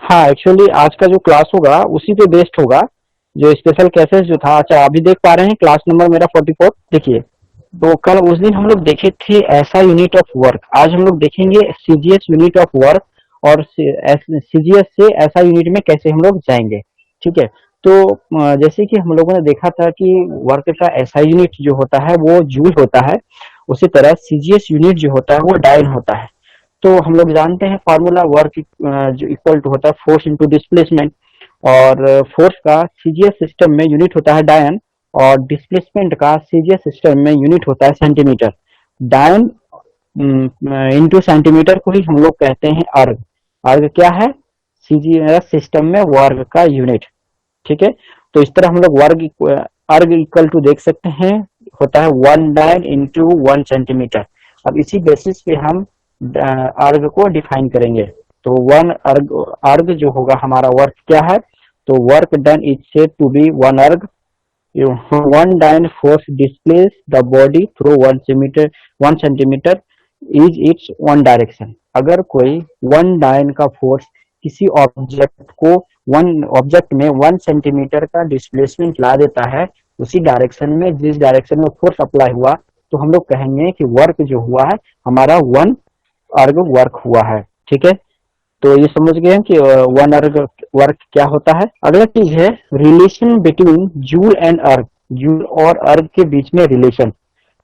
हाँ, एक्चुअली आज का जो क्लास होगा उसी पे बेस्ड होगा। जो स्पेशल केसेस जो था, अच्छा अभी देख पा रहे हैं क्लास नंबर मेरा 44। देखिए, तो कल उस दिन हम लोग देखे थे ऐसा यूनिट ऑफ वर्क, आज हम लोग देखेंगे सीजीएस यूनिट ऑफ वर्क। और सीजीएस से ऐसा यूनिट में कैसे हम लोग जाएंगे। ठीक है। तो जैसे कि हम लोगों ने देखा था कि वर्क का ऐसा यूनिट जो होता है वो जूल होता है, उसी तरह सीजीएस यूनिट जो होता है वो डायन होता है। तो हम लोग जानते हैं फार्मूला वर्क जो इक्वल टू होता है फोर्स इनटू डिस्प्लेसमेंट। और फोर्स का सीजीएस सिस्टम में यूनिट होता है डायन, और डिस्प्लेसमेंट का सीजीएस सिस्टम में यूनिट होता है सेंटीमीटर। डायन इंटू सेंटीमीटर को ही हम लोग कहते हैं अर्ग। अर्ग क्या है? सीजीएस सिस्टम में वर्ग का यूनिट। ठीक है। तो इस तरह हम लोग वर्ग अर्ग इक्वल टू देख सकते हैं, होता है 1 डायन इंटू 1 सेंटीमीटर। अब इसी बेसिस पे हम अर्ग को डिफाइन करेंगे। तो वन अर्ग, अर्ग जो होगा हमारा वर्क क्या है? तो work done is said to be one erg. 1 dyne force displaces the body through 1 centimetre is its one direction. अगर कोई 1 डायन का फोर्स किसी ऑब्जेक्ट को, वन ऑब्जेक्ट में 1 सेंटीमीटर का डिस्प्लेसमेंट ला देता है उसी डायरेक्शन में जिस डायरेक्शन में फोर्स अप्लाई हुआ, तो हम लोग कहेंगे कि वर्क जो हुआ है हमारा वन अर्ग वर्क हुआ है। ठीक है। तो ये समझ गए हैं कि वन अर्ग वर्क क्या होता है। अगला चीज है रिलेशन बिटवीन जूल एंड अर्ग। जूल और अर्ग के बीच में रिलेशन।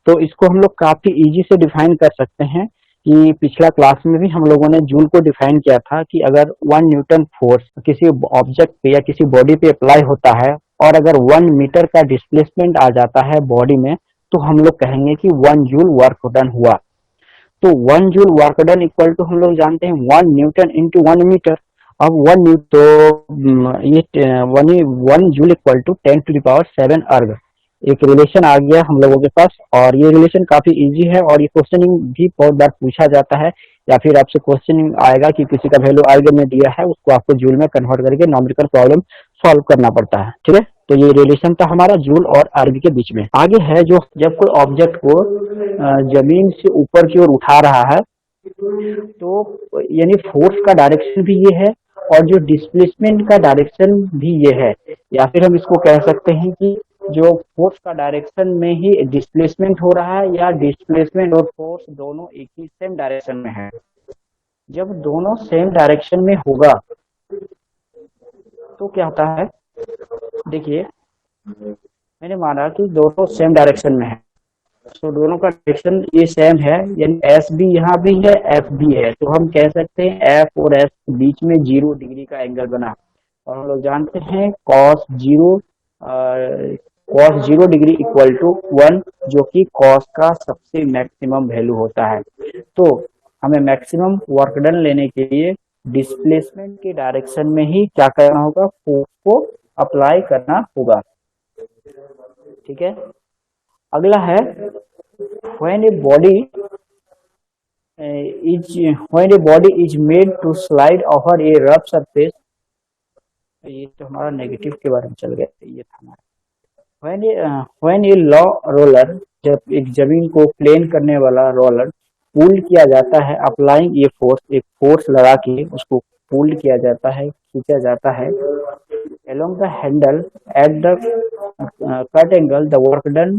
तो इसको हम लोग काफी इजी से डिफाइन कर सकते हैं कि पिछला क्लास में भी हम लोगों ने जूल को डिफाइन किया था कि अगर 1 न्यूटन फोर्स किसी ऑब्जेक्ट पे या किसी बॉडी पे अप्लाई होता है और अगर 1 मीटर का डिस्प्लेसमेंट आ जाता है बॉडी में, तो हम लोग कहेंगे कि 1 जूल वर्क डन हुआ। तो 1 joule work done equal to हम लोग जानते हैं 1 न्यूटन इंटू 1 मीटर। अब 1 न्यूटन तो ये 1 जूल इक्वल टू 10⁻⁷ अर्ग। एक रिलेशन आ गया हम लोगों के पास, और ये रिलेशन काफी इजी है और ये क्वेश्चनिंग भी बहुत बार पूछा जाता है, या फिर आपसे क्वेश्चनिंग आएगा कि किसी का वैल्यू अर्ग में दिया है, उसको आपको जूल में कन्वर्ट करके न्यूमेरिकल प्रॉब्लम सॉल्व करना पड़ता है। ठीक है। तो ये रिलेशन था हमारा जूल और अर्ग के बीच में। आगे है जो जब कोई ऑब्जेक्ट को जमीन से ऊपर की ओर उठा रहा है, तो यानी फोर्स का डायरेक्शन भी ये है और जो डिस्प्लेसमेंट का डायरेक्शन भी ये है। या फिर हम इसको कह सकते हैं कि जो फोर्स का डायरेक्शन में ही डिस्प्लेसमेंट हो रहा है, या डिस्प्लेसमेंट और फोर्स दोनों एक ही सेम डायरेक्शन में है। जब दोनों सेम डायरेक्शन में होगा तो क्या होता है? देखिए, मैंने माना कि दोनों सेम डायरेक्शन में है, तो दोनों का डायरेक्शन ये सेम है, यानी एस भी यहाँ भी है, एफ भी है, तो हम कह सकते हैं एफ और एस के बीच में 0 डिग्री का एंगल बना। और हम लोग जानते हैं cos 0 डिग्री इक्वल टू 1, जो कि कॉस का सबसे मैक्सिमम वैल्यू होता है। तो हमें मैक्सिमम वर्क डन लेने के लिए डिस्प्लेसमेंट के डायरेक्शन में ही क्या करना होगा? फोर्स को अप्लाई करना होगा। ठीक है। अगला है when a body is made to slide over a rough surface। ये तो हमारा नेगेटिव के बारे में चल गया, ये था हमारा when a law roller, जब एक जमीन को प्लेन करने वाला रोलर पुल किया जाता है, अप्लाइंग ये फोर्स, एक फोर्स लगा के उसको पुल किया जाता है, खींचा जाता है along the handle at the cut angle, the work done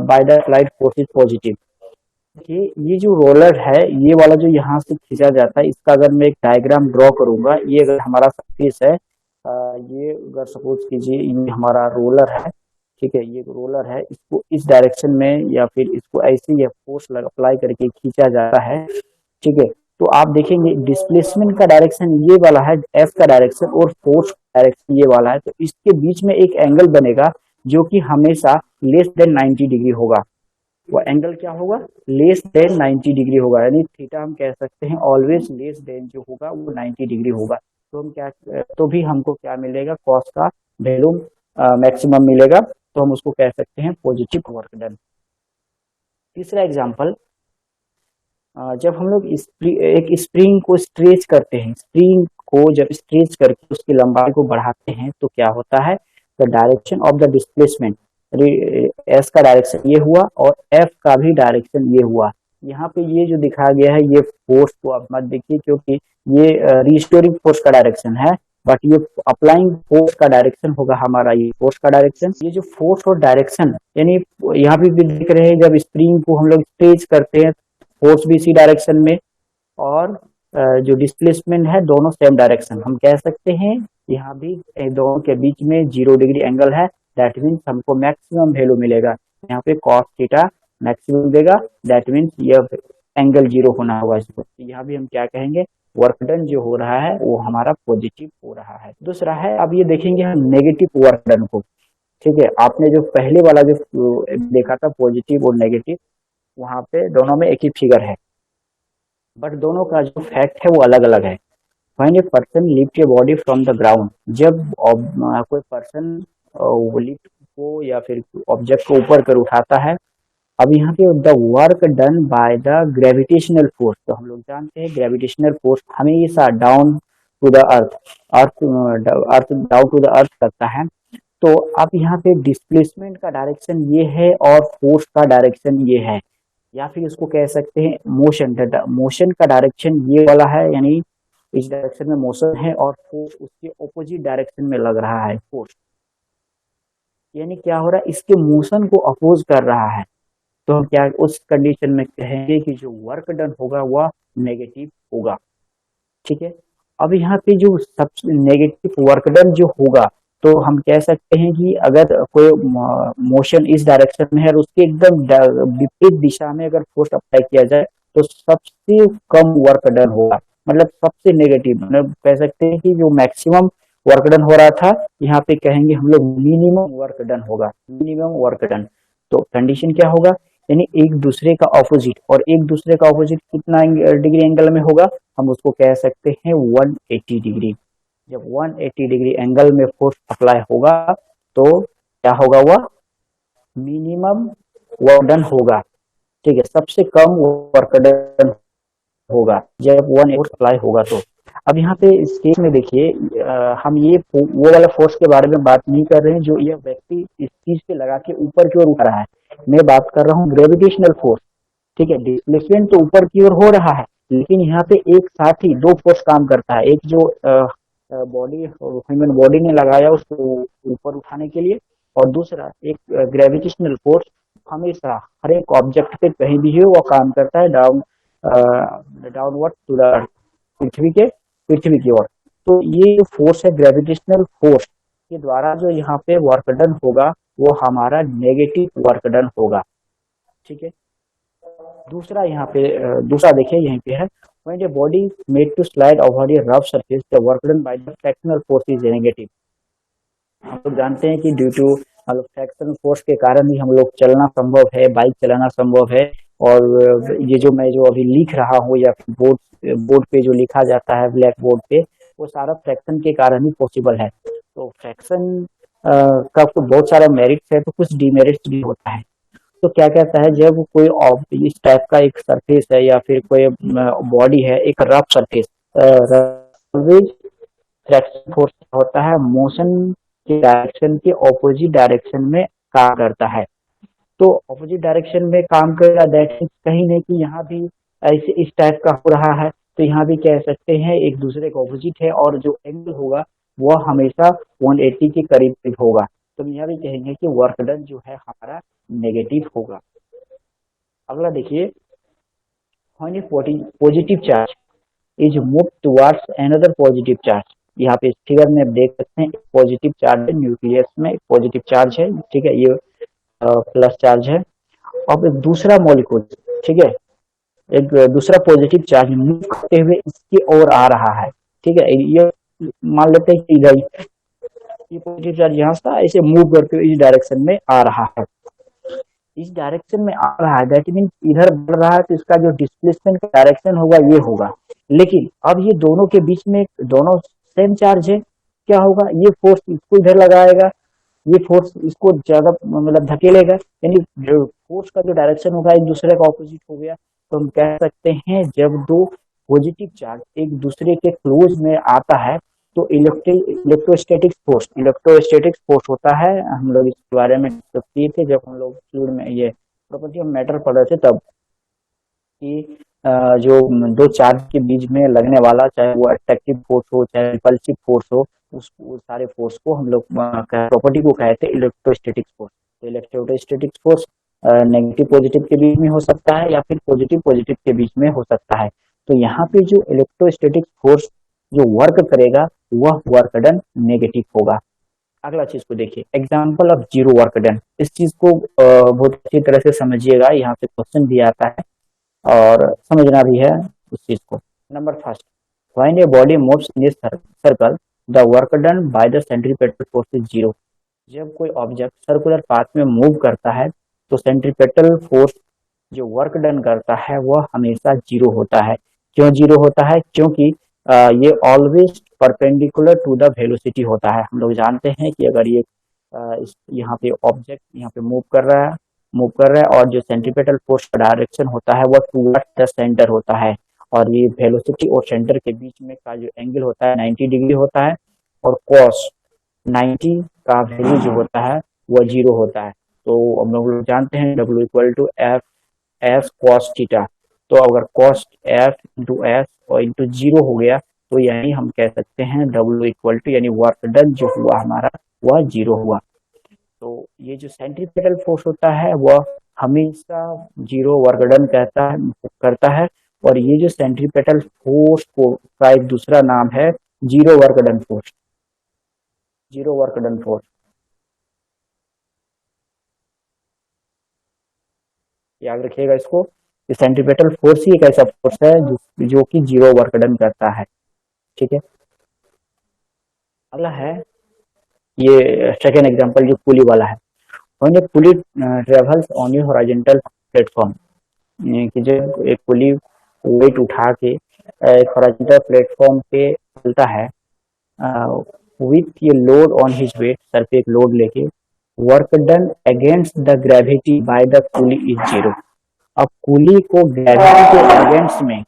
by the slide force is positive। कि ये जो रोलर है, ये वाला जो यहाँ से खींचा जाता है, इसका अगर मैं एक डायग्राम ड्रॉ करूंगा, ये अगर हमारा सरफेस है, ये अगर सपोज कीजिए ये हमारा रोलर है। ठीक है, ये रोलर है, इसको इस डायरेक्शन में या फिर इसको ऐसे ही फोर्स अप्लाई करके खींचा जाता है। ठीक है। तो आप देखेंगे डिस्प्लेसमेंट का डायरेक्शन ये वाला है, एफ का डायरेक्शन, और फोर्स का डायरेक्शन ये वाला है, तो इसके बीच में एक एंगल बनेगा जो कि हमेशा लेस देन 90 डिग्री होगा। वो एंगल क्या होगा? लेस देन 90 डिग्री होगा, यानी थीटा हम कह सकते हैं ऑलवेज लेस देन जो होगा वो 90 डिग्री होगा। तो हम क्या, तो भी हमको क्या मिलेगा? कॉस का वैल्यू मैक्सिमम मिलेगा, तो हम उसको कह सकते हैं पॉजिटिव वर्क डन। तीसरा एग्जांपल, जब हम लोग एक स्प्रिंग को स्ट्रेच करते हैं, स्प्रिंग को जब स्ट्रेच करके उसकी लंबाई को बढ़ाते हैं, तो क्या होता है? The direction of the displacement, S का डायरेक्शन ये हुआ और एफ का भी डायरेक्शन ये हुआ। यहाँ पे ये जो दिखाया गया है, ये फोर्स को आप मत देखिए, क्योंकि ये रिस्टोरिंग फोर्स का डायरेक्शन है, बट ये अप्लाइंग फोर्स का डायरेक्शन होगा हमारा, ये फोर्स का डायरेक्शन। ये जो फोर्स और डायरेक्शन, यानी यहाँ पे भी देख रहे हैं जब स्प्रिंग को हम लोग स्ट्रेच करते हैं फोर्स भी इसी डायरेक्शन में, और जो डिस्प्लेसमेंट है दोनों सेम डायरेक्शन। हम कह सकते हैं यहाँ भी दोनों के बीच में 0 डिग्री एंगल है, दैट मीन्स हमको मैक्सिमम वैल्यू मिलेगा। यहाँ पे कॉस थीटा मैक्सिमम देगा, दैट मीन्स ये एंगल 0 होना होगा इसको। तो यहाँ भी हम क्या कहेंगे, वर्क डन जो हो रहा है वो हमारा पॉजिटिव हो रहा है। दूसरा है, अब ये देखेंगे हम नेगेटिव वर्क डन को। ठीक है, आपने जो पहले वाला जो देखा था पॉजिटिव और नेगेटिव, वहां पे दोनों में एक ही फिगर है, बट दोनों का जो फैक्ट है वो अलग अलग है। When a person lift a body from the ground, जब कोई पर्सन लिफ्ट को या फिर ऑब्जेक्ट को ऊपर कर उठाता है। अब यहाँ पे the work done by the gravitational force, तो हम लोग जानते हैं ग्रेविटेशनल फोर्स हमेशा down to the earth, earth down to the earth करता है। तो अब यहाँ पे डिस्प्लेसमेंट का डायरेक्शन ये है और फोर्स का डायरेक्शन ये है, या फिर इसको कह सकते हैं मोशन, मोशन का डायरेक्शन ये वाला है, यानी इस डायरेक्शन में मोशन है और फोर्स उसके ऑपोजिट डायरेक्शन में लग रहा है फोर्स, यानी क्या हो रहा है, इसके मोशन को अपोज कर रहा है। तो हम क्या उस कंडीशन में कहेंगे कि जो वर्क डन होगा वह नेगेटिव होगा। ठीक है, अब यहाँ पे जो सबसे नेगेटिव वर्क डन जो होगा, तो हम कह सकते हैं कि अगर कोई मोशन इस डायरेक्शन में है और उसके एकदम विपरीत दिशा में अगर फोर्स अप्लाई किया जाए तो सबसे कम वर्क डन होगा, मतलब सबसे नेगेटिव, मतलब कह सकते हैं कि जो मैक्सिमम वर्क डन हो रहा था यहाँ पे कहेंगे हम लोग मिनिमम वर्क डन होगा, मिनिमम वर्क डन। तो कंडीशन क्या होगा, यानी एक दूसरे का ऑपोजिट, और एक दूसरे का ऑपोजिट कितना डिग्री एंगल में होगा, हम उसको कह सकते हैं 180 डिग्री। जब 180 डिग्री एंगल में फोर्स अप्लाई होगा तो क्या होगा, वह मिनिमम वर्क डन होगा। ठीक है, सबसे कम वर्क डन होगा जब 180 अप्लाई होगा। तो अब यहाँ पे इस केस में देखिए, हम ये वो वाला फोर्स के बारे में बात नहीं कर रहे हैं जो यह व्यक्ति इस चीज पे लगा के ऊपर की ओर उठ रहा है, मैं बात कर रहा हूँ ग्रेविटेशनल फोर्स। ठीक है, डिस्प्लेसमेंट तो ऊपर की ओर हो रहा है, लेकिन यहाँ पे एक साथ ही दो फोर्स काम करता है, एक जो बॉडी ह्यूमन बॉडी ने लगाया उसको ऊपर उठाने के लिए, और दूसरा एक ग्रेविटेशनल फोर्स हमेशा हर एक ऑब्जेक्ट पे कहीं भी हो वो काम करता है डाउनवर्ड टू द पृथ्वी की ओर। तो ये जो फोर्स है ग्रेविटेशनल फोर्स के द्वारा जो यहाँ पे वर्क डन होगा वो हमारा नेगेटिव वर्क डन होगा। ठीक है, दूसरा यहाँ पे दूसरा देखिए यहीं पे है, when a body made to slide over a rough surface the work done by the frictional force is negative। हम लोग जानते हैं कि ड्यू टू मतलब फ्रैक्शन फोर्स के कारण ही हम लोग चलना संभव है, बाइक चलाना संभव है, और ये जो मैं जो अभी लिख रहा हूँ या फिर बोर्ड पे जो लिखा जाता है ब्लैक बोर्ड पे, वो सारा फ्रैक्शन के कारण ही पॉसिबल है। तो फ्रैक्शन का तो बहुत सारा मेरिट्स है, तो कुछ डिमेरिट्स भी होता है। तो क्या कहता है, जब कोई इस टाइप का एक सरफेस है या फिर कोई बॉडी है एक रफ सरफेस, फ्रैक्शन फोर्स होता है मोशन के डायरेक्शन के ऑपोजिट डायरेक्शन में काम करता है। तो ऑपोजिट डायरेक्शन में काम कर रहा, दैट मीन्स कहीं नहीं कि यहाँ भी ऐसे इस टाइप का हो रहा है, तो यहाँ भी कह सकते हैं एक दूसरे का ऑपोजिट है, और जो एंगल होगा वह हमेशा 180 के करीब होगा। तो यहाँ भी कहेंगे कि वर्क डन जो है हमारा नेगेटिव होगा। अगला देखिए, positive charge is move towards another positive charge. यहाँ पे फिगर में देख सकते हैं पॉजिटिव चार्ज है, न्यूक्लियस में पॉजिटिव चार्ज है। ठीक है, ये प्लस चार्ज है। अब एक दूसरा मॉलिक्यूल, ठीक है, एक दूसरा पॉजिटिव चार्ज मूव करते हुए इसकी ओर आ रहा है। ठीक है, ये मान लेते हैं कि इधर ये पॉजिटिव चार्ज यहाँ से ऐसे मूव करते हुए इस डायरेक्शन में आ रहा है, इस डायरेक्शन में आ रहा है, दैट मीन इधर बढ़ रहा है, तो इसका जो डिस्प्लेसमेंट का डायरेक्शन होगा ये होगा। लेकिन अब ये दोनों के बीच में दोनों सेम चार्ज है, क्या होगा, ये फोर्स इसको इधर लगाएगा, ये फोर्स इसको ज्यादा मतलब धकेलेगा, यानी फोर्स का जो डायरेक्शन होगा एक दूसरे का ऑपोजिट हो गया। तो हम कह सकते हैं जब दो पॉजिटिव चार्ज एक दूसरे के क्लोज में आता है तो इलेक्ट्रोस्टैटिक फोर्स होता है। हम लोग इसके बारे में डिस्कस किए थे जब हम लोग फ्लूइड में ये प्रॉपर्टी ऑफ मैटर पढ़ रहे थे तब, कि जो दो चार्ज के बीच में लगने वाला, चाहे वो अट्रैक्टिव फोर्स हो चाहे रिपल्सिव फोर्स हो, उस सारे फोर्स को हम लोग प्रॉपर्टी को कहते हैं इलेक्ट्रोस्टैटिक फोर्स। तो इलेक्ट्रोस्टैटिक फोर्स नेगेटिव पॉजिटिव के बीच में हो सकता है या फिर पॉजिटिव पॉजिटिव के बीच में हो सकता है। तो यहाँ पे जो इलेक्ट्रोस्टैटिक फोर्स जो वर्क करेगा वह वर्क डन नेगेटिव होगा। अगला चीज को देखिए, example of zero work done. इस चीज को बहुत अच्छी तरह से समझिएगा, यहाँ पे क्वेश्चन भी आता है और समझना भी है उस चीज को। Number first, when a body moves in circle the work done by the centripetal force is zero. जब कोई ऑब्जेक्ट सर्कुलर पाथ में मूव करता है तो सेंट्रीपेटल फोर्स जो वर्क डन करता है वह हमेशा जीरो होता है। क्यों जीरो होता है? क्योंकि ये always perpendicular to the velocity होता है। हम लोग जानते हैं कि अगर ये यहाँ पे ऑब्जेक्ट यहाँ पे मूव कर रहा है और जो सेंट्रीपेटल फोर्स का डायरेक्शन होता है वह टूवर्ड्स द सेंटर होता है, और ये वेलोसिटी और सेंटर के बीच में का जो एंगल होता है 90 डिग्री होता है, और कॉस 90 का वैल्यू जो होता है वह जीरो होता है। तो हम लोग जानते हैं W equal to F S cos theta. तो अगर कॉस एफ इंटू एस और इंटू जीरो हो गया तो यानी हम कह सकते हैं W इक्वल टू यानी वर्क डन जो हुआ हमारा वह जीरो हुआ। तो ये जो सेंट्रीपेटल फोर्स होता है वह हमेशा जीरो वर्क डन करता है, और ये जो सेंट्रीपेटल फोर्स को का एक दूसरा नाम है zero work done force. Zero work done force याद रखिएगा इसको, सेंट्रीपेटल फोर्स ही एक ऐसा फोर्स है जो कि जीरो वर्क डन करता है। ठीक है, अगला है ये सेकेंड एग्जांपल जो पुली वाला है। When A pulley travels on A horizontal platform, कि जब एक पुली वेट उठा के एक हॉरिजॉन्टल प्लेटफॉर्म पे चलता है विथ ये लोड ऑन हिज वेट, सर पे एक लोड लेके, work done against the gravity by the pulley is zero. अब पुली को ग्रेविटी के अगेंस्ट में,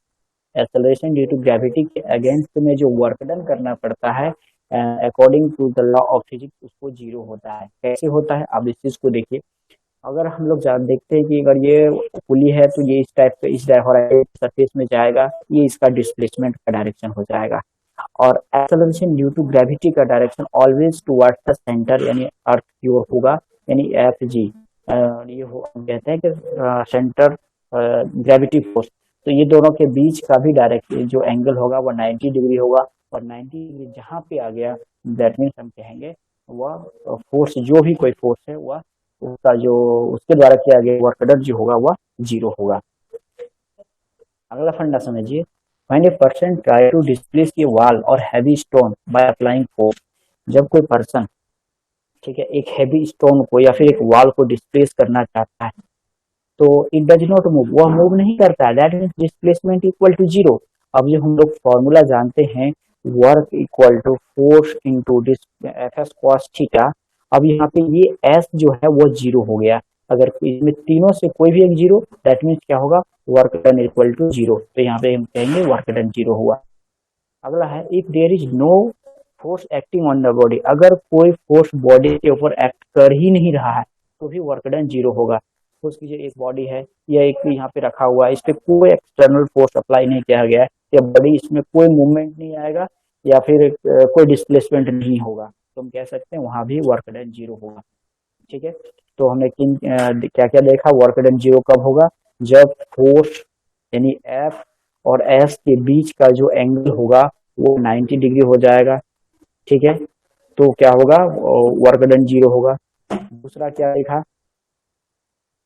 एक्सेलरेशन ड्यू टू ग्रेविटी के अगेंस्ट में जो वर्क डन करना पड़ता है according to the law of physics उसको जीरो होता है। कैसे होता है आप इस चीज को देखिए। अगर हम लोग देखते हैं कि अगर ये पुली है तो ये इस टाइप पे इस सरफेस में जाएगा, ये इसका डिस्प्लेसमेंट का डायरेक्शन हो जाएगा, और एक्सेलरेशन ड्यू टू ग्रेविटी का direction always towards the centre यानी अर्थ की ओर होगा, यानी एफ जी। ये हम कहते हैं कि सेंटर ग्रेविटी फोर्स। तो ये दोनों के बीच का भी डायरेक्ट जो एंगल होगा वो 90 डिग्री होगा, और 90 डिग्री जहाँ पे आ गया दैट मीन्स हम कहेंगे वह फोर्स, जो भी कोई फोर्स है वह उसका जो उसके द्वारा किया गया वर्क डन जो होगा वह जीरो होगा। अगला फंडा समझिए, when a person try to displace a wall और heavy stone by applying force. जब कोई पर्सन, ठीक है, एक हैवी स्टोन को या फिर एक वॉल को डिस्प्लेस करना चाहता है तो इट डज नॉट मूव, वह मूव नहीं करता, that means displacement equal to zero. अब जो हम लोग फॉर्मूला जानते हैं work equal to force into F S cos theta, अब यहाँ पे ये एस जो है वो जीरो हो गया। अगर इसमें तीनों से कोई भी एक जीरो, दैट मीन्स क्या होगा, work done equal to zero. तो यहाँ पे हम कहेंगे वर्क डन जीरो हुआ। अगला है, if there is no force acting on the body, अगर कोई फोर्स बॉडी के ऊपर एक्ट कर ही नहीं रहा है तो भी वर्क डन जीरो होगा। सपोज कीजिए एक बॉडी है या एक यहाँ पे रखा हुआ है, इस पे कोई एक्सटर्नल फोर्स अप्लाई नहीं किया गया है, या बॉडी इसमें कोई मूवमेंट नहीं आएगा या फिर कोई डिस्प्लेसमेंट नहीं होगा, तो हम कह सकते हैं वहां भी वर्क डन जीरो होगा। ठीक है, तो हमने किन क्या क्या देखा, वर्क डन जीरो कब होगा, जब फोर्स यानी एफ और एस के बीच का जो एंगल होगा वो 90 डिग्री हो जाएगा। ठीक है, तो क्या होगा, वर्क डन जीरो होगा। दूसरा क्या देखा,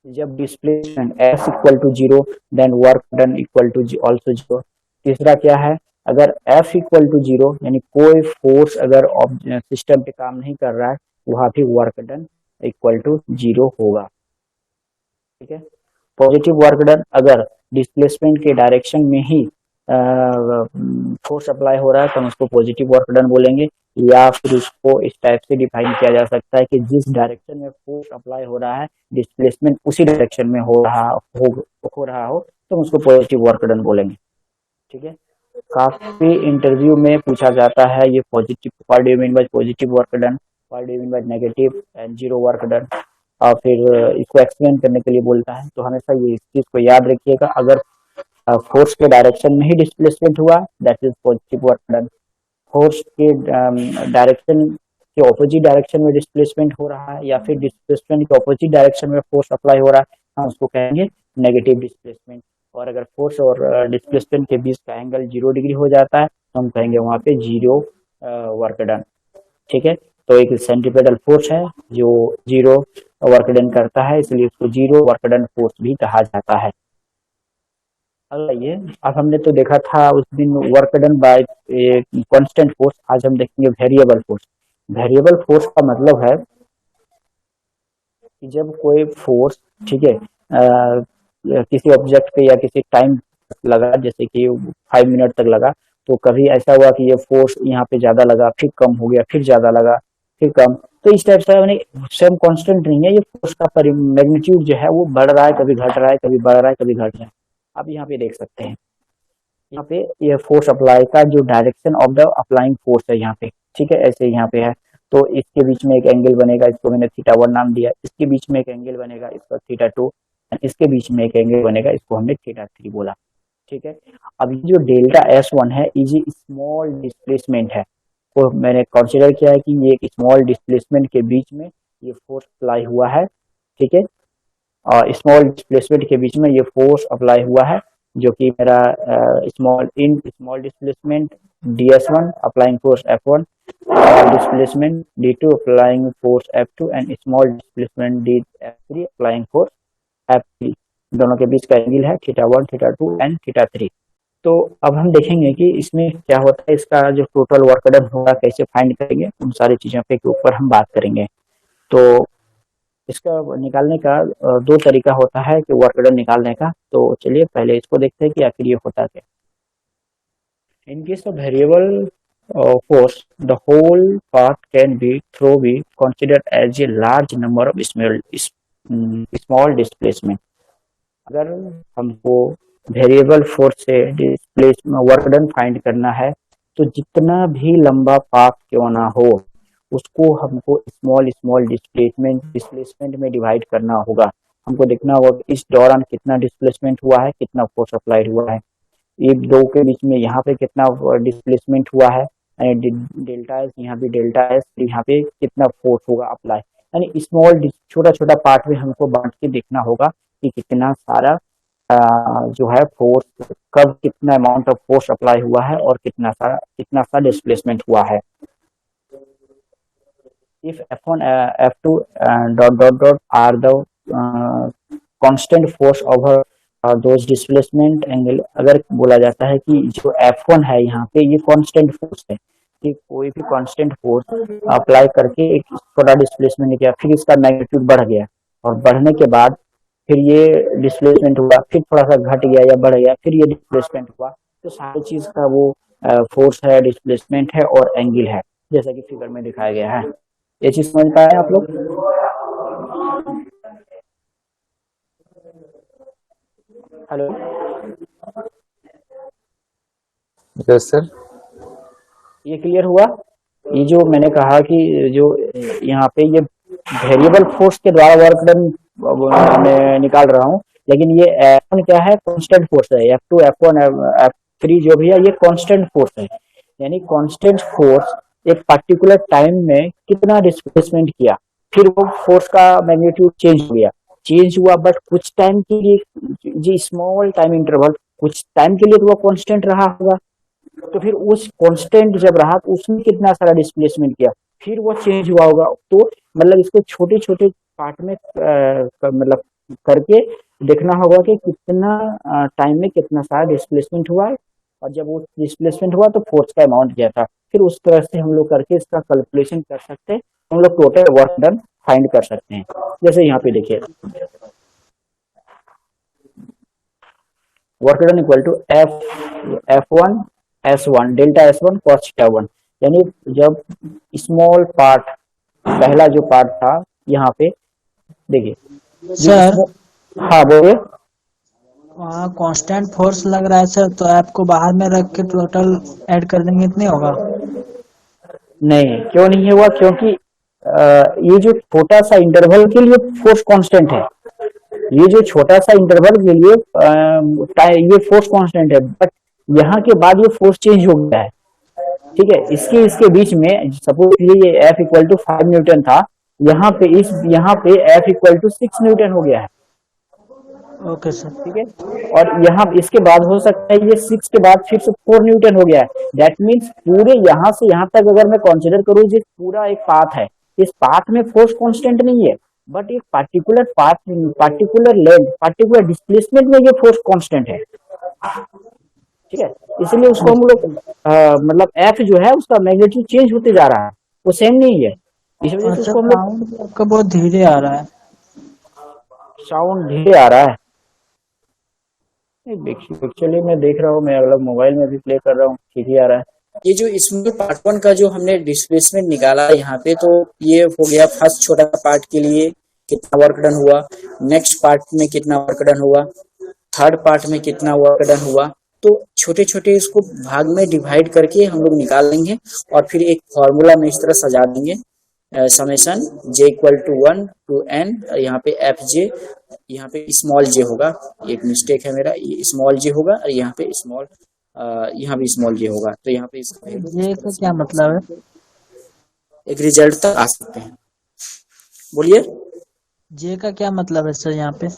जब displacement S equal to zero then work done equal to also zero. तीसरा क्या है, अगर एफ इक्वल टू जीरो यानी कोई फोर्स अगर सिस्टम पे काम नहीं कर रहा है वहां भी work done equal to zero होगा। ठीक है, पॉजिटिव वर्क डन, अगर डिस्प्लेसमेंट के डायरेक्शन में ही फोर्स अप्लाई हो रहा है तो हम उसको पॉजिटिव वर्क डन बोलेंगे, या फिर उसको इस टाइप से डिफाइन किया जा सकता है कि जिस डायरेक्शन में फोर्स अप्लाई हो रहा है डिस्प्लेसमेंट उसी डायरेक्शन में हो रहा हो तो हम उसको पॉजिटिव वर्क डन बोलेंगे। ठीक है, काफी इंटरव्यू में पूछा जाता है ये positive, what do you mean by positive work done, what do you mean by negative and zero work done, और फिर इसको एक्सप्लेन करने के लिए बोलता है। तो हमेशा ये इस चीज को याद रखिएगा, अगर फोर्स के डायरेक्शन में ही डिस्प्लेसमेंट हुआ, that is positive work done. Force के डायरेक्शन के ऑपोजिट डायरेक्शन में डिस्प्लेसमेंट हो रहा है या फिर डिस्प्लेसमेंट के ऑपोजिट डायरेक्शन में फोर्स अप्लाई हो रहा है, हम उसको कहेंगे नेगेटिव डिस्प्लेसमेंट। और अगर फोर्स और डिस्प्लेसमेंट के बीच का एंगल 0 डिग्री हो जाता है तो हम कहेंगे वहां पे जीरो वर्क डन। ठीक है, तो एक सेंट्रीपेटल फोर्स है जो 0 वर्क डन करता है, इसलिए उसको जीरो वर्क डन फोर्स भी कहा जाता है। ये अब हमने तो देखा था उस दिन work done bye constant force, आज हम देखेंगे वेरिएबल फोर्स। वेरिएबल फोर्स का मतलब है कि जब कोई फोर्स, ठीक है, किसी ऑब्जेक्ट पे या किसी टाइम लगा, जैसे कि 5 मिनट तक लगा, तो कभी ऐसा हुआ कि ये फोर्स यहाँ पे ज्यादा लगा, फिर कम हो गया, फिर ज्यादा लगा, फिर कम, तो इस टाइप से यानी सेम कांस्टेंट नहीं है, ये फोर्स का मैग्नीट्यूड जो है वो बढ़ रहा है, कभी घट रहा है, कभी बढ़ रहा है, कभी घट रहा है। आप यहाँ पे देख सकते हैं, यहाँ पे ये फोर्स अप्लाई का जो direction of the applying force है यहाँ पे, ठीक है, ऐसे यहाँ पे है, तो इसके बीच में एक एंगल बनेगा, इसको मैंने थीटा 1 नाम दिया, इसके बीच में एक एंगल बनेगा, इसका थीटा 2, इसके बीच में एक एंगल बनेगा, इसको हमने थीटा 3 बोला। ठीक है, अब ये जो डेल्टा S1 है, ये स्मॉल डिस्प्लेसमेंट है, तो मैंने कंसिडर किया है कि ये एक स्मॉल डिस्प्लेसमेंट के बीच में ये फोर्स अप्लाई हुआ है। ठीक है, और स्मॉल डिस्प्लेसमेंट के बीच में ये फोर्स अप्लाई हुआ है, जो कि मेरा small displacement ds1 applying force F1, displacement d2 applying force F2 and small displacement dF3 applying force F3। दोनों के बीच का एंगल है थीटा 1, थीटा 2 एंड थीटा 3। तो अब हम देखेंगे कि इसमें क्या होता है, इसका जो टोटल वर्क डन होगा कैसे फाइंड करेंगे, उन सारी चीजों के ऊपर हम बात करेंगे। तो इसका निकालने का दो तरीका होता है कि वर्क डन निकालने का, तो चलिए पहले इसको देखते हैं कि आखिर ये होता क्या। In case of variable force the whole path can be through be considered as a large number of small displacement. अगर हमको वेरिएबल फोर्स से डिस्प्लेसमेंट वर्क डन फाइंड करना है, तो जितना भी लंबा पाथ क्यों ना हो, उसको हमको स्मॉल स्मॉल डिस्प्लेसमेंट में डिवाइड करना होगा। हमको देखना होगा कि इस दौरान कितना डिस्प्लेसमेंट हुआ है, कितना फोर्स अप्लाइड हुआ है, ये दो के बीच में यहाँ पे कितना डिस्प्लेसमेंट हुआ है, डेल्टा एस, यहाँ पे डेल्टा एस, यहाँ पे कितना फोर्स होगा अप्लाई, यानी स्मॉल छोटा छोटा पार्ट में हमको बांट के देखना होगा कि कितना सारा जो है फोर्स, कब कितना अमाउंट ऑफ फोर्स अप्लाई हुआ है और कितना सा डिस्प्लेसमेंट हुआ है। if F1 F2 dot are the constant force over those displacement angle, अगर बोला जाता है कि जो F1 है यहाँ पे ये कांस्टेंट फोर्स है, कि कोई भी कांस्टेंट फोर्स अप्लाई करके एक थोड़ा डिस्प्लेसमेंट किया, फिर इसका मैग्नीट्यूड बढ़ गया और बढ़ने के बाद फिर ये डिस्प्लेसमेंट हुआ, फिर थोड़ा सा घट गया या बढ़ गया, फिर ये डिस्प्लेसमेंट हुआ, तो सारी चीज का वो फोर्स है, डिस्प्लेसमेंट है और एंगल है, जैसा कि फिगर में दिखाया गया है। ये चीज समझ पाए आप लोग? Hello, yes sir. ये क्लियर हुआ? ये जो मैंने कहा कि जो यहाँ पे ये वेरिएबल फोर्स के द्वारा वर्क डन मैं निकाल रहा हूँ, लेकिन ये F1 क्या है, कांस्टेंट फोर्स है, F2 F1 F3 जो भी है ये कांस्टेंट फोर्स है, यानी कांस्टेंट फोर्स एक पर्टिकुलर टाइम में कितना डिस्प्लेसमेंट किया, फिर वो फोर्स का मैग्नीट्यूड चेंज हुआ, बट कुछ टाइम के लिए, जी स्मॉल टाइम इंटरवल, कुछ टाइम के लिए तो वो कांस्टेंट रहा होगा, तो फिर उस कांस्टेंट जब रहा तो उसने कितना सारा डिस्प्लेसमेंट किया, फिर वो चेंज हुआ होगा, तो मतलब इसको छोटे छोटे पार्ट में मतलब करके देखना होगा कि कितना टाइम में कितना सारा डिस्प्लेसमेंट हुआ है, और जब वो डिस्प्लेसमेंट हुआ तो फोर्स का अमाउंट क्या था, फिर उस तरह से हम लोग करके इसका कैलकुलेशन कर सकते हैं, हम लोग टोटल वर्क डन फाइंड कर सकते हैं। जैसे यहाँ पे देखिए, work done equal to F1 S1 delta S1 cos θ1, यानी जब स्मॉल पार्ट, पहला जो पार्ट था यहाँ पे देखिए सर, हाँ बोलिए। वहाँ कांस्टेंट फोर्स लग रहा है सर, तो आपको बाहर में रख के टोटल ऐड कर देंगे, इतने होगा? नहीं, क्यों नहीं हुआ, क्योंकि ये जो छोटा सा इंटरवल के लिए फोर्स कांस्टेंट है, ये जो छोटा सा इंटरवल के लिए ये फोर्स कांस्टेंट है, बट यहाँ के बाद ये फोर्स चेंज हो गया है। ठीक है, इसके इसके बीच में सपोज ये F इक्वल टू 5 न्यूटन था, यहाँ पे F इक्वल टू 6 न्यूटन हो गया है। Okay sir. ठीक है, और यहाँ इसके बाद हो सकता है ये 6 के बाद फिर से 4 न्यूटन हो गया है। दैट मीन्स पूरे यहाँ से यहाँ तक अगर मैं कंसिडर करूँ, जिस पूरा एक पाथ है, इस पाथ में फोर्स कांस्टेंट नहीं है, बट एक particular path, particular length, particular displacement में ये फोर्स कांस्टेंट है। ठीक है, इसलिए उसको हम लोग मतलब एफ जो है उसका मैग्नीट्यूड चेंज होते जा रहा है, वो सेम नहीं है। इस वजह से अच्छा, उसको हम लोग, साउंड आपका बहुत धीरे आ रहा है। साउंड धीरे आ रहा है। देखिए एक्चुअली मैं देख रहा हूँ, मैं अलग मोबाइल में भी प्ले कर रहा हूँ, ठीक ही आ रहा है। ये जो इसमें पार्ट 1 का जो हमने डिस्प्लेसमेंट निकाला यहाँ पे, तो ये हो गया फर्स्ट छोटा पार्ट के लिए कितना वर्क डन हुआ, नेक्स्ट पार्ट में कितना वर्क डन हुआ, थर्ड पार्ट में कितना वर्क डन हुआ। तो छोटे छोटे इसको भाग में डिवाइड करके हम लोग निकाल लेंगे और फिर एक फॉर्मूला में इस तरह सजा देंगे, summation j equal to 1 to n, यहाँ पे एफ जे, यहाँ पे स्मॉल जे होगा, एक मिस्टेक है मेरा, ये स्मॉल जे होगा और यहाँ पे स्मॉल, यहाँ भी स्मॉल जे होगा। तो यहाँ पे इसका ये का क्या मतलब है? एक रिजल्ट तक आ सकते हैं। बोलिए। जे का क्या मतलब है सर यहाँ पे?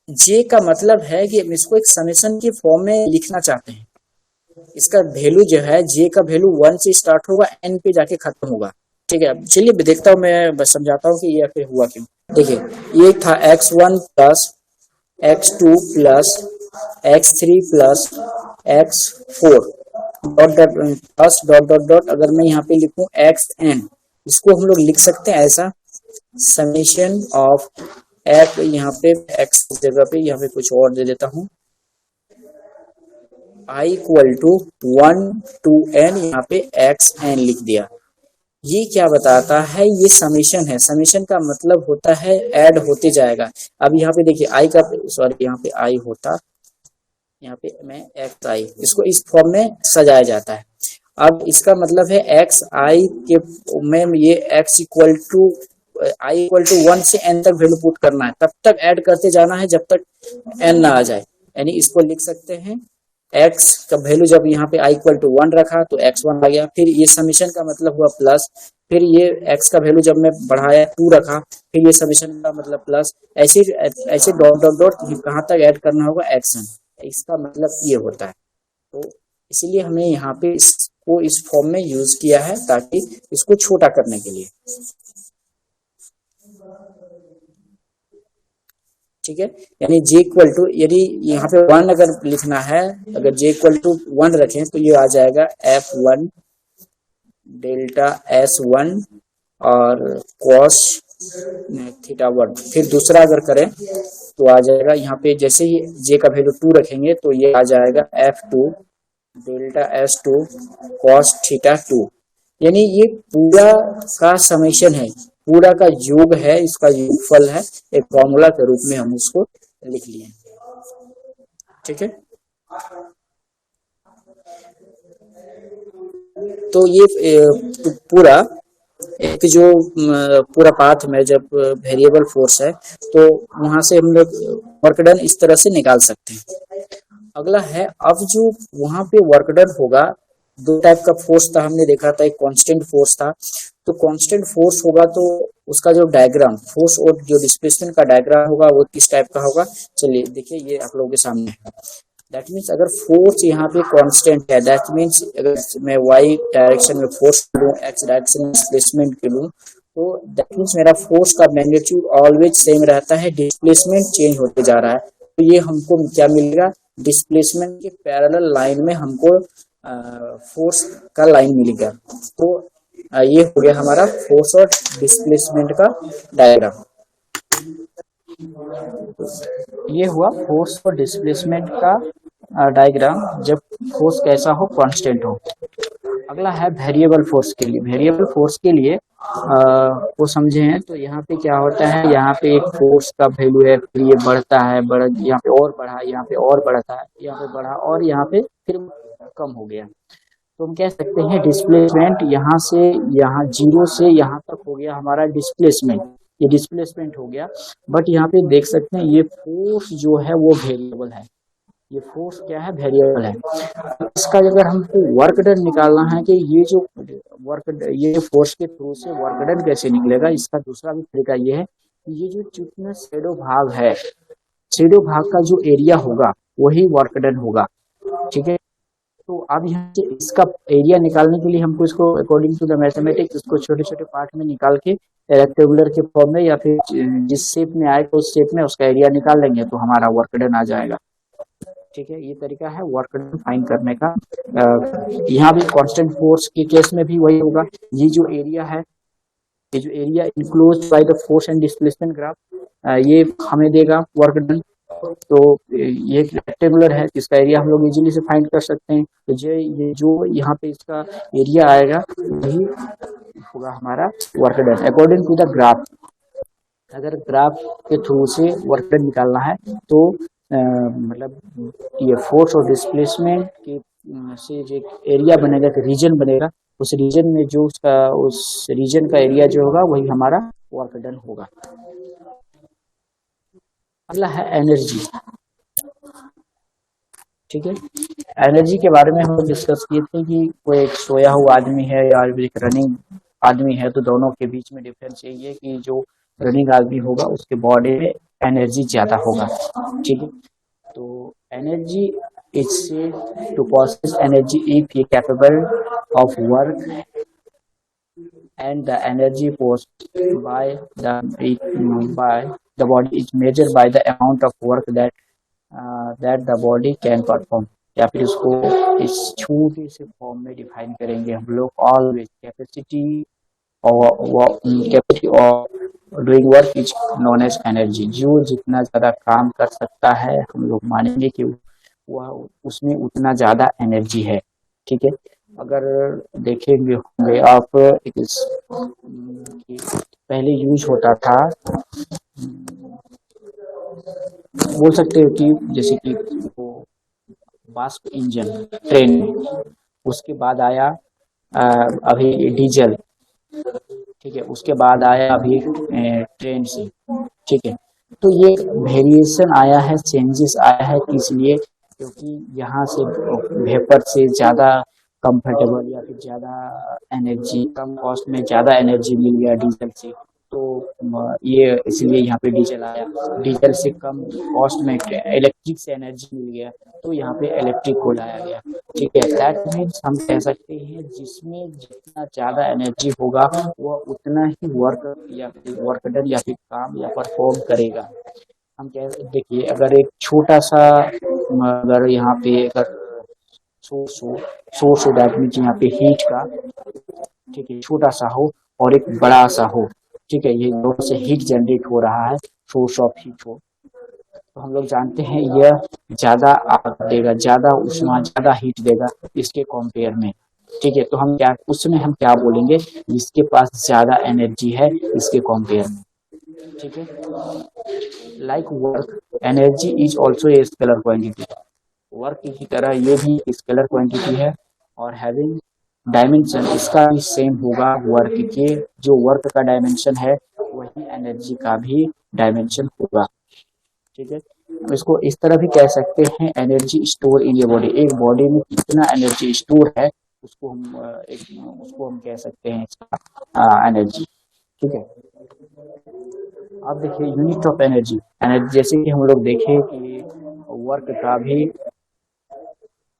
जे का मतलब है कि हम इसको एक समेशन की फॉर्म में लिखना चाहते हैं। इसका वैल्यू जो है, जे का वैल्यू 1 से स्टार्ट होगा, n पे जाके खत्म होगा। ठीक है, चलिए देखता हूँ, मैं बस समझाता हूँ कि ये आखिर हुआ क्यों। देखिए, ये था x1 plus x2 plus x3 plus x4 dot dot plus dot dot dot, अगर मैं यहाँ पे लिखूं xn, इसको हम लोग लिख सकते हैं ऐसा, समेशन ऑफ f, यहाँ पे x की जगह पे यहाँ पे कुछ और दे देता हूँ, i equal to 1 to n, यहाँ पे xn लिख दिया। ये क्या बताता है? ये समेशन है। समेशन का मतलब होता है ऐड होते जाएगा। अब यहाँ पे देखिए i का, सॉरी यहाँ पे i होता, यहाँ पे मैं xi, इसको इस फॉर्म में सजाया जाता है। अब इसका मतलब है xi के में ये x equal to i equal to 1 से n तक वैल्यू पुट करना है, तब तक ऐड करते जाना है जब तक n ना आ जाए। यानी इसको लिख सकते हैं, x का वैल्यू जब यहाँ पे i इक्वल टू 1 रखा तो x1 आ गया, फिर ये समेशन का मतलब हुआ प्लस, फिर ये x का वैल्यू जब मैं बढ़ाया 2 रखा, फिर ये समेशन का मतलब प्लस, ऐसे ऐसे डॉट डॉट डॉट कहाँ तक ऐड करना होगा, xn। इसका मतलब ये होता है। तो इसीलिए हमें यहाँ पे इसको इस फॉर्म में यूज किया है, ताकि इसको छोटा करने के लिए। ठीक है, यानी j इक्वल टू, यदि यहाँ पे 1 अगर लिखना है, अगर j इक्वल टू 1 रखें तो ये आ जाएगा f1 डेल्टा s1 और cos थीटा 1। फिर दूसरा अगर करें तो आ जाएगा, यहाँ पे जैसे ही j का वैल्यू 2 रखेंगे तो ये आ जाएगा f2 delta s2 cos theta 2। यानी ये पूरा का समेशन है, पूरा का योग है, इसका योगफल है, एक फॉर्मूला के रूप में हम उसको लिख लिए। ठीक है, तो ये पूरा एक जो पूरा पाथ में जब वेरिएबल फोर्स है, तो वहां से हम लोग वर्क डन इस तरह से निकाल सकते हैं। अगला है, अब जो वहां पे वर्क डन होगा, दो टाइप का फोर्स था, हमने देखा था, एक कांस्टेंट फोर्स था। तो कांस्टेंट फोर्स होगा तो उसका जो डायग्राम, फोर्स और जो डिस्प्लेसमेंट का डायग्राम होगा वो किस टाइप का होगा, चलिए देखिए, ये आप लोगों के सामने है। दैट मीन्स अगर फोर्स यहाँ पे कांस्टेंट है, दैट मीन्स अगर मैं y डायरेक्शन में फोर्स लूँ, x डायरेक्शन में डिस्प्लेसमेंट के लूँ, तो दैट मीन्स मेरा फोर्स का मैग्नीट्यूड ऑलवेज सेम रहता है, डिस्प्लेसमेंट चेंज होते जा रहा है। तो ये हमको क्या मिलेगा, डिस्प्लेसमेंट के पैरेलल लाइन में हमको फोर्स का लाइन मिलेगा। तो ये हो गया हमारा फोर्स और डिस्प्लेसमेंट का डायग्राम। ये हुआ फोर्स और डिस्प्लेसमेंट का डायग्राम, जब फोर्स कैसा हो, कांस्टेंट हो। अगला है वेरिएबल फोर्स के लिए। वेरिएबल फोर्स के लिए वो समझे हैं तो यहाँ पे क्या होता है, यहाँ पे एक फोर्स का वैल्यू है, फिर ये बढ़ता है, यहाँ पे और बढ़ा, यहाँ पे और बढ़ता है, यहाँ पे बढ़ा और यहाँ पे फिर कम हो गया। तो हम कह सकते हैं डिस्प्लेसमेंट यहाँ से यहाँ 0 से यहाँ तक हो गया हमारा डिस्प्लेसमेंट। ये डिस्प्लेसमेंट हो गया। बट यहाँ पे देख सकते हैं ये फोर्स जो है वो वेरिएबल है, ये फोर्स क्या है, वेरिएबल है। इसका अगर हमको वर्क डन निकालना है कि ये जो ये फोर्स के थ्रू से वर्क डन कैसे निकलेगा, इसका दूसरा भी तरीका ये है कि ये जो जितना शेडो भाग है, शेडो भाग का जो एरिया होगा वही वर्क डन होगा, ठीक है। तो अब यहाँ से इसका एरिया निकालने के लिए हमको इसको अकॉर्डिंग टू द मैथमेटिक्स इसको छोटे छोटे पार्ट में निकाल के रेक्टेंगुलर के फॉर्म में या फिर जिस शेप में आएगा उस शेप में उसका एरिया निकाल लेंगे तो हमारा वर्क डन आ जाएगा, ठीक है। ये तरीका है वर्क डन फाइंड करने का। यहाँ भी कांस्टेंट फोर्स के केस में भी वही होगा। ये जो एरिया है, ये जो area enclosed by the force and displacement graph, ये हमें देगा वर्क डन। तो ये रेक्टेंगुलर है जिसका एरिया हम लोग इजीली से फाइंड कर सकते हैं। तो ये जो यहाँ पे इसका एरिया आएगा वही होगा हमारा work done according to the graph. अगर ग्राफ के थ्रू से वर्क डन निकालना है तो मतलब ये फोर्स और डिस्प्लेसमेंट के से जो एरिया बनेगा, रीजन बनेगा, उस रीजन में जो उस रीजन का एरिया जो होगा वही हमारा वर्क डन होगा। अगला है एनर्जी, ठीक है। एनर्जी के बारे में हम लोग डिस्कस किए थे कि कोई एक सोया हुआ आदमी है या एक रनिंग आदमी है, तो दोनों के बीच में डिफरेंस यही है कि जो रनिंग आदमी होगा उसके बॉडी में एनर्जी ज्यादा होगा, ठीक है। तो एनर्जी इससे to possess energy if he capable of work and the energy possessed by the body is measured by the amount of work that the body can perform। या फिर उसको इस छोटे से फॉर्म में डिफाइन करेंगे हम लोग, always capacity of doing work is known as energy. जो जितना ज्यादा काम कर सकता है हम लोग मानेंगे कि वह उसमें उतना ज्यादा एनर्जी है, ठीक है। अगर देखेंगे होंगे आप पहले यूज होता था, बोल सकते हो कि जैसे कि वो वास्प इंजन ट्रेन में, उसके बाद आया अभी डीजल, ठीक है, उसके बाद आया अभी ट्रेन से, ठीक है। तो ये वेरिएशन आया है, चेंजेस आया है, इसलिए क्योंकि यहाँ से वेपर से ज़्यादा कंफर्टेबल या फिर ज़्यादा एनर्जी, कम कॉस्ट में ज़्यादा एनर्जी मिल गया डीजल से, तो ये इसलिए यहाँ पे डीजल आया। डीजल से कम कॉस्ट में इलेक्ट्रिक से एनर्जी मिल गया तो यहाँ पे इलेक्ट्रिक को लाया गया, ठीक है। दैट मीन्स हम कह सकते हैं जिसमें जितना ज़्यादा एनर्जी होगा वह उतना ही वर्क या फिर वर्क डन या फिर काम या परफॉर्म करेगा। हम कह देखिए अगर एक छोटा सा अगर यहाँ पे अगर सोर्स दैट मीन्स यहाँ पे हीट का, ठीक है, छोटा सा हो और एक बड़ा सा हो, ठीक है, ये दोनों से हीट जनरेट हो रहा है, सोर्स ऑफ हीट हो, तो हम लोग जानते हैं यह ज्यादा आग देगा, ज्यादा उष्मा, ज्यादा हीट देगा इसके कंपेयर में, ठीक है। तो हम क्या उसमें हम क्या बोलेंगे, जिसके पास ज्यादा एनर्जी है इसके कंपेयर में, ठीक है। Like work energy is also a scalar quantity, work की तरह ये भी स्केलर क्वांटिटी है और हैविंग डायमेंशन इसका भी सेम होगा। वर्क के जो वर्क का डायमेंशन है वही एनर्जी का भी डायमेंशन होगा, ठीक है। इसको इस तरह भी कह सकते हैं energy store in a body, एक बॉडी में कितना एनर्जी स्टोर है उसको हम कह सकते हैं इसका एनर्जी, ठीक है। अब देखिए यूनिट ऑफ एनर्जी, जैसे कि हम लोग देखें कि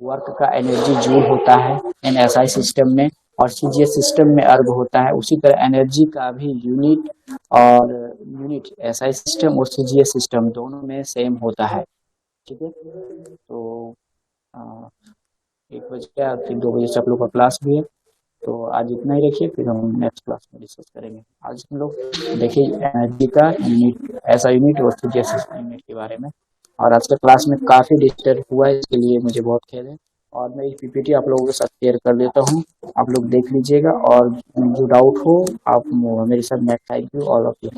वर्क का एनर्जी जूल होता है एनएसआई सिस्टम में और सीजीएस सिस्टम में अर्ग होता है, उसी तरह एनर्जी का भी यूनिट एसआई सिस्टम और सीजीएस सिस्टम दोनों में सेम होता है, ठीक है। तो 1 बजे फिर 2 बजे से आप लोग का क्लास भी है, तो आज इतना ही रखिए, फिर हम नेक्स्ट क्लास में डिस्कस करेंगे। आज हम लोग देखिए एनर्जी का यूनिट, ऐसा यूनिट और सीजीएस यूनिट के बारे में। और आज का क्लास में काफ़ी डिस्टर्ब हुआ है, इसके लिए मुझे बहुत खेद है। और मैं ये पीपीटी आप लोगों के साथ शेयर कर देता हूँ, आप लोग देख लीजिएगा और जो डाउट हो आप मेरे साथ next, thank you all of you.